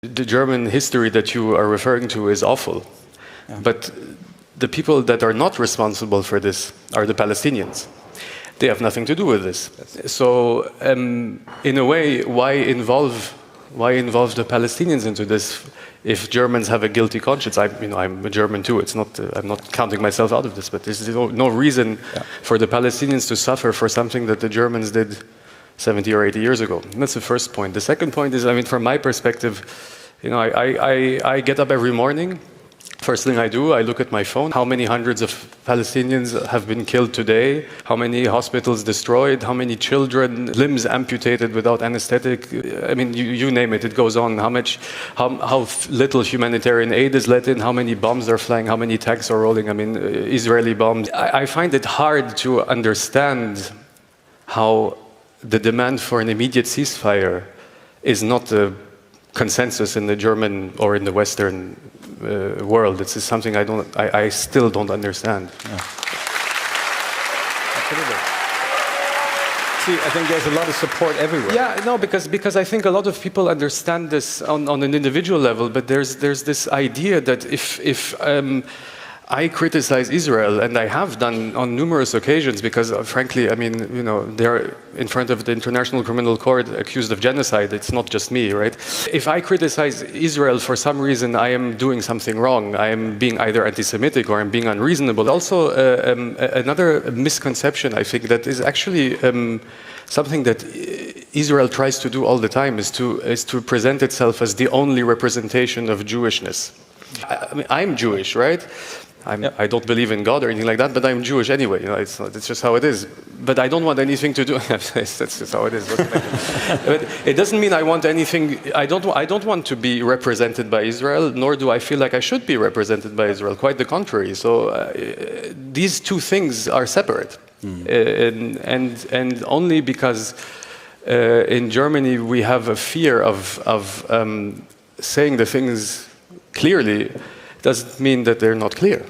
The German history that you are referring to is awful, but the people that are not responsible for this are the Palestinians. They have nothing to do with this. So, in a way, why involve the Palestinians into this if Germans have a guilty conscience? I'm a German too. It's not. I'm not counting myself out of this, but there's no reason for the Palestinians to suffer for something that the Germans did 70 or 80 years ago. And that's the first point. The second point is, from my perspective, I get up every morning. First thing I do, I look at my phone. How many hundreds of Palestinians have been killed today? How many hospitals destroyed? How many children, limbs amputated without anesthetic? You name it, it goes on. How little humanitarian aid is let in? How many bombs are flying? How many tanks are rolling? Israeli bombs. I find it hard to understand how the demand for an immediate ceasefire is not a consensus in the German or in the Western world. This is something I still don't understand. Yeah. See, I think there's a lot of support everywhere. Yeah, no, because I think a lot of people understand this on an individual level, but there's this idea that if I criticize Israel, and I have done on numerous occasions, because frankly, they're in front of the International Criminal Court accused of genocide. It's not just me, right? If I criticize Israel for some reason, I am doing something wrong. I am being either anti-Semitic or I'm being unreasonable. Also, another misconception, I think, that is actually something that Israel tries to do all the time is to present itself as the only representation of Jewishness. I'm Jewish, right? I don't believe in God or anything like that, but I'm Jewish anyway. It's just how it is. But I don't want anything to do. That's just how it is. But it doesn't mean I want anything. I don't want to be represented by Israel, nor do I feel like I should be represented by Israel. Quite the contrary. So these two things are separate, and only because in Germany we have a fear of saying the things clearly doesn't mean that they're not clear.